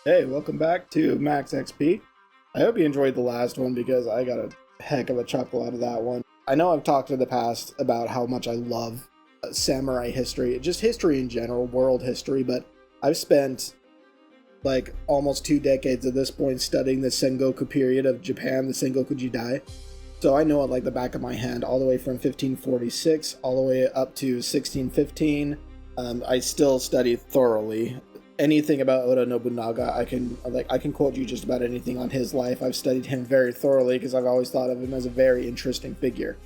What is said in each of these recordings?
Hey, welcome back to Max XP. I hope you enjoyed the last one because I got a heck of a chuckle out of that one. I know I've talked in the past about how much I love samurai history, just history in general, world history, but I've spent like almost 2 decades at this point studying the Sengoku period of Japan, the Sengoku Jidai. So I know it like the back of my hand, all the way from 1546 all the way up to 1615. I still study thoroughly anything about Oda Nobunaga. I can quote you just about anything on his life. I've studied him very thoroughly because I've always thought of him as a very interesting figure.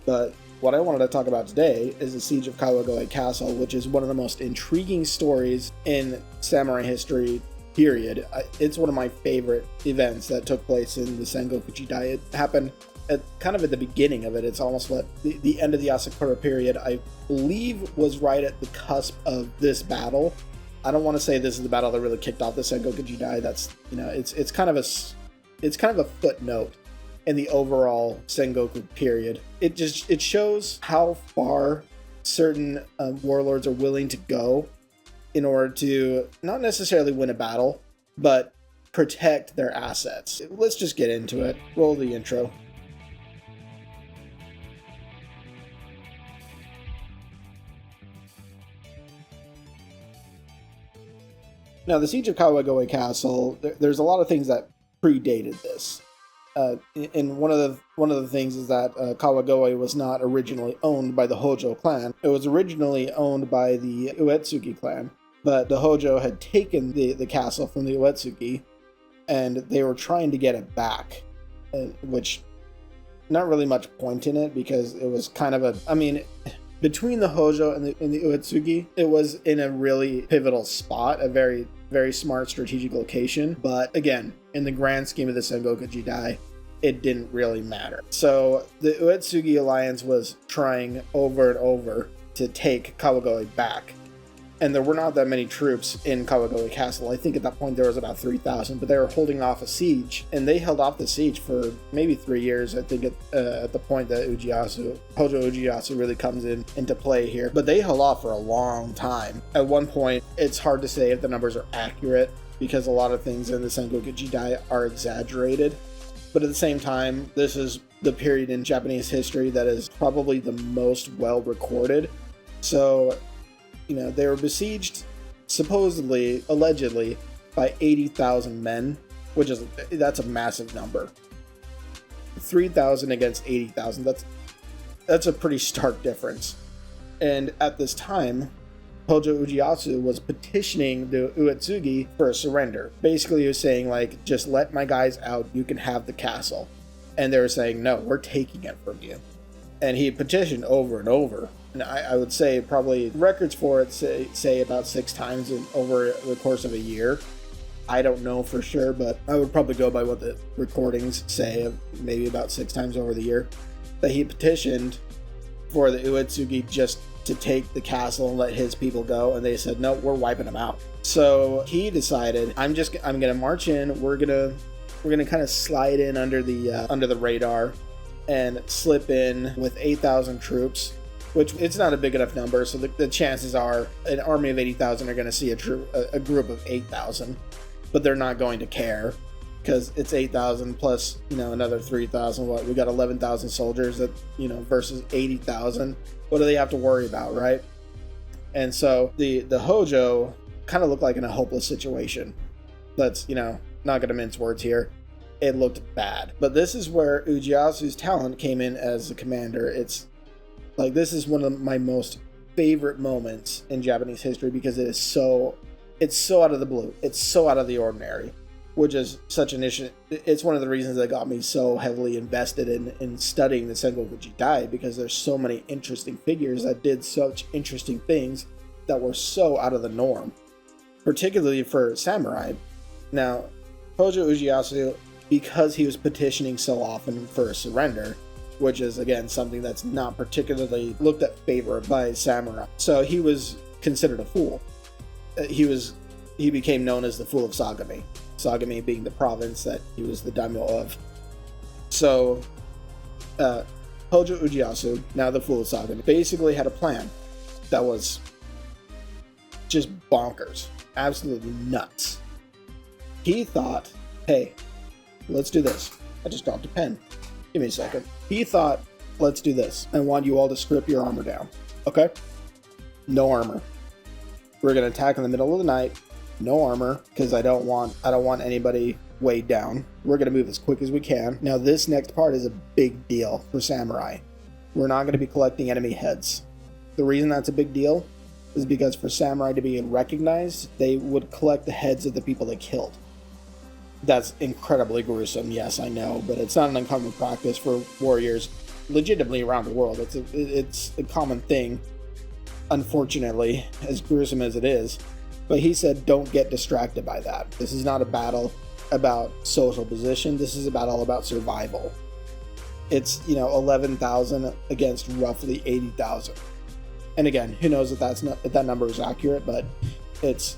But what I wanted to talk about today is the Siege of Kawagoe Castle, which is one of the most intriguing stories in samurai history, period. It's one of my favorite events that took place in the Sengoku Jidai. It happened kind of at the beginning of it. It's almost like the end of the Asakura period, I believe, was right at the cusp of this battle. I don't want to say this is the battle that really kicked off the Sengoku Jidai. That's, it's kind of a footnote in the overall Sengoku period. It shows how far certain warlords are willing to go in order to not necessarily win a battle, but protect their assets. Let's just get into it. Roll the intro. Now, the Siege of Kawagoe Castle, there's a lot of things that predated this. And one of the things is that Kawagoe was not originally owned by the Hojo clan. It was originally owned by the Uetsugi clan, but the Hojo had taken the castle from the Uetsugi, and they were trying to get it back, which not really much point in it because it was kind of between the Hojo and the Uetsugi, it was in a really pivotal spot, a very, very smart strategic location. But again, in the grand scheme of the Sengoku Jidai, it didn't really matter. So the Uetsugi alliance was trying over and over to take Kawagoe back. And there were not that many troops in Kawagoe Castle. I think at that point there was about 3,000, but they were holding off a siege. And they held off the siege for maybe 3 years, I think, at the point that Hojo Ujiyasu really comes into play here. But they held off for a long time. At one point, it's hard to say if the numbers are accurate because a lot of things in the Sengoku Jidai are exaggerated. But at the same time, this is the period in Japanese history that is probably the most well recorded. So, they were besieged, supposedly, allegedly, by 80,000 men, that's a massive number. 3,000 against 80,000, that's a pretty stark difference. And at this time, Hojo Ujiyasu was petitioning the Uetsugi for a surrender. Basically, he was saying, just let my guys out, you can have the castle. And they were saying, no, we're taking it from you. And he petitioned over and over. And I would say probably records for it say about 6 times over the course of a year. I don't know for sure, but I would probably go by what the recordings say, of maybe about 6 times over the year, that he petitioned for the Uetsugi just to take the castle and let his people go, and they said, no, we're wiping them out. So he decided, I'm gonna march in, we're gonna kind of slide in under the radar and slip in with 8,000 troops, which it's not a big enough number, so the chances are an army of 80,000 are going to see a group of 8,000, but they're not going to care because it's 8,000 plus another 3,000. We got 11,000 soldiers that versus 80,000. What do they have to worry about, right? And so the Hojo kind of looked like in a hopeless situation. Let's not going to mince words here. It looked bad, but this is where Ujiyasu's talent came in as a commander. This is one of my most favorite moments in Japanese history because it's so out of the blue. It's so out of the ordinary, which is such an issue. It's one of the reasons that got me so heavily invested in studying the Sengoku Jidai, because there's so many interesting figures that did such interesting things that were so out of the norm, particularly for samurai. Now, Hojo Ujiyasu, because he was petitioning so often for a surrender, which is, again, something that's not particularly looked at favor by samurai. So he was considered a fool. He became known as the Fool of Sagami. Sagami being the province that he was the daimyo of. So, Hojo Ujiyasu, now the Fool of Sagami, basically had a plan that was just bonkers. Absolutely nuts. He thought, hey, let's do this. I just dropped a pen. Give me a second. He thought, let's do this. I want you all to strip your armor down. Okay? No armor. We're going to attack in the middle of the night. No armor, because I don't want anybody weighed down. We're going to move as quick as we can. Now, this next part is a big deal for samurai. We're not going to be collecting enemy heads. The reason that's a big deal is because for samurai to be recognized, they would collect the heads of the people they killed. That's incredibly gruesome, yes, I know, but it's not an uncommon practice for warriors legitimately around the world. It's a common thing, unfortunately, as gruesome as it is. But he said, don't get distracted by that. This is not a battle about social position. This is all about survival. It's, 11,000 against roughly 80,000. And again, who knows if that number is accurate, but it's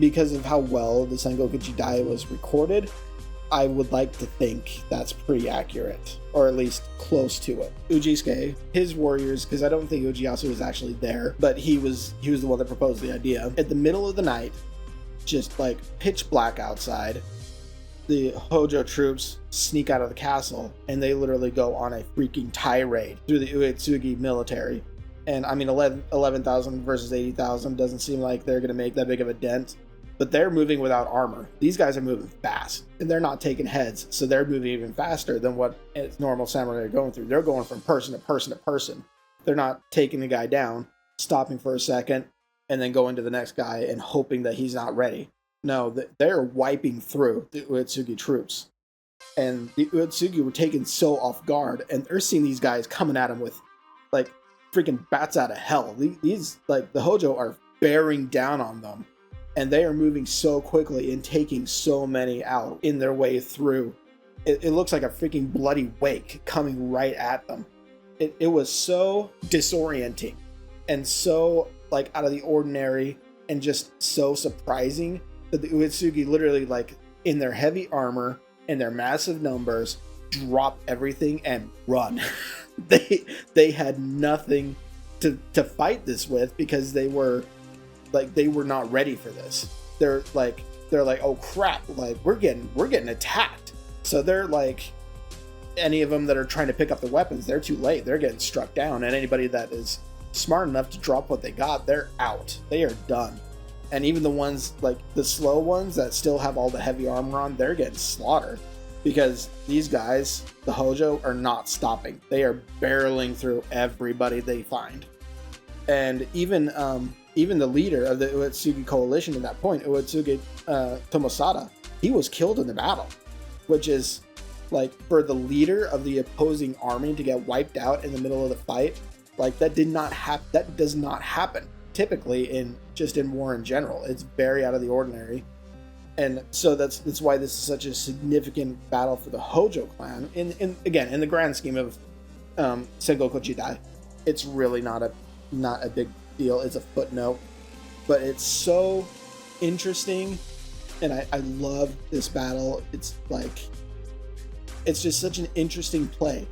because of how well the Sengoku Jidai was recorded. I would like to think that's pretty accurate, or at least close to it. Ujisuke, his warriors, because I don't think Ujiyasu was actually there, but he was the one that proposed the idea. At the middle of the night, just like pitch black outside, the Hojo troops sneak out of the castle, and they literally go on a freaking tirade through the Uetsugi military. And I mean, 11,000 versus 80,000 doesn't seem like they're going to make that big of a dent. But they're moving without armor. These guys are moving fast, and they're not taking heads, so they're moving even faster than what normal samurai are going through. They're going from person to person to person. They're not taking the guy down, stopping for a second, and then going to the next guy and hoping that he's not ready. No, they're wiping through the Uetsugi troops. And the Uetsugi were taken so off guard, and they're seeing these guys coming at them with, like, freaking bats out of hell. These like, the Hojo are bearing down on them. And they are moving so quickly and taking so many out in their way through. It looks like a freaking bloody wake coming right at them. It was so disorienting and so like out of the ordinary and just so surprising that the Uetsugi literally, like, in their heavy armor and their massive numbers, drop everything and run. They had nothing to fight this with because they were not ready for this. They're like, oh crap, like we're getting attacked. So they're like, any of them that are trying to pick up the weapons, they're too late. They're getting struck down, and anybody that is smart enough to drop what they got, they're out. They are done. And even the ones, like the slow ones that still have all the heavy armor on, they're getting slaughtered because these guys, the Hojo, are not stopping. They are barreling through everybody they find. And even the leader of the Uetsugi coalition at that point, Uetsugi Tomosada, he was killed in the battle, which is, like, for the leader of the opposing army to get wiped out in the middle of the fight, like, that does not happen typically in war in general. It's very out of the ordinary. And so that's why this is such a significant battle for the Hojo clan. In the grand scheme of Sengoku Jidai, it's really not a big deal. It's a footnote, but it's so interesting, and I love this battle. It's just such an interesting play.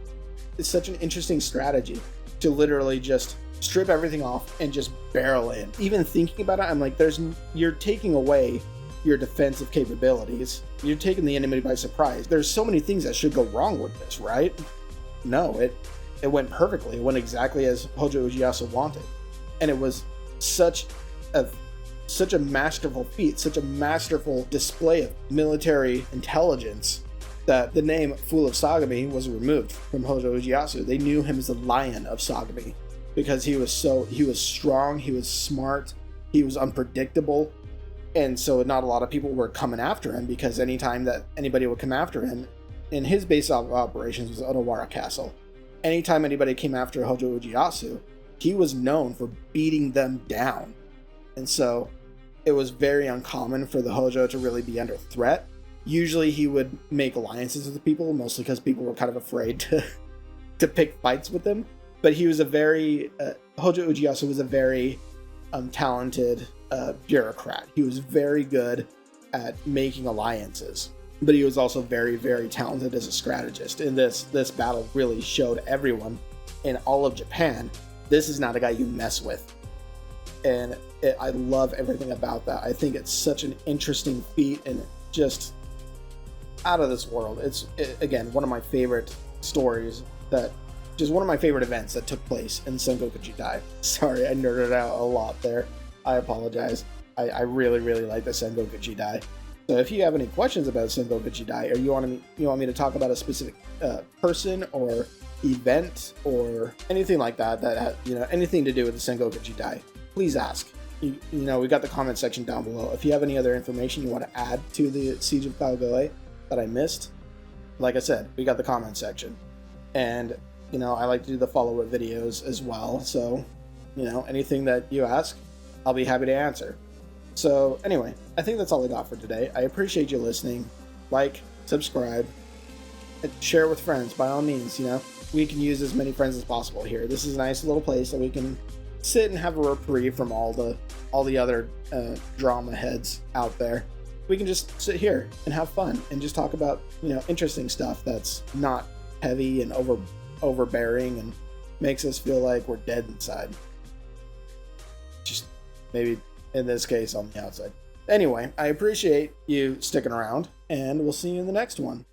It's such an interesting strategy to literally just strip everything off and just barrel in. Even thinking about it, I'm like, you're taking away your defensive capabilities. You're taking the enemy by surprise. There's so many things that should go wrong with this, right? No, it went perfectly. It went exactly as Hojo Ujiyasu wanted. And it was such a masterful feat, such a masterful display of military intelligence that the name Fool of Sagami was removed from Hojo Ujiyasu. They knew him as the Lion of Sagami because he was strong, he was smart, he was unpredictable. And so not a lot of people were coming after him because anytime that anybody would come after him, and his base of operations was Onowara Castle. Anytime anybody came after Hojo Ujiyasu, he was known for beating them down. And so it was very uncommon for the Hojo to really be under threat. Usually he would make alliances with the people, mostly because people were kind of afraid to pick fights with him. But he was Hojo Ujiyasu was a very talented bureaucrat. He was very good at making alliances, but he was also very, very talented as a strategist. And this battle really showed everyone in all of Japan, this is not a guy you mess with. And I love everything about that. I think it's such an interesting feat and just out of this world. Again, one of my favorite stories just one of my favorite events that took place in Sengoku Jidai. Sorry, I nerded out a lot there. I apologize. I really, really like the Sengoku Jidai. So if you have any questions about Sengoku Jidai, or you want me to talk about a specific person or event or anything like that anything to do with the Sengoku Jidai, please ask. We got the comment section down below. If you have any other information you want to add to the Siege of Kawagoe that I missed, like I said, we got the comment section. And I like to do the follow-up videos as well. So, anything that you ask, I'll be happy to answer. So anyway, I think that's all I got for today. I appreciate you listening. Like, subscribe, and share it with friends by all means. We can use as many friends as possible here. This is a nice little place that we can sit and have a reprieve from all the other drama heads out there. We can just sit here and have fun and just talk about interesting stuff that's not heavy and overbearing and makes us feel like we're dead inside. Just maybe in this case on the outside. Anyway, I appreciate you sticking around, and we'll see you in the next one.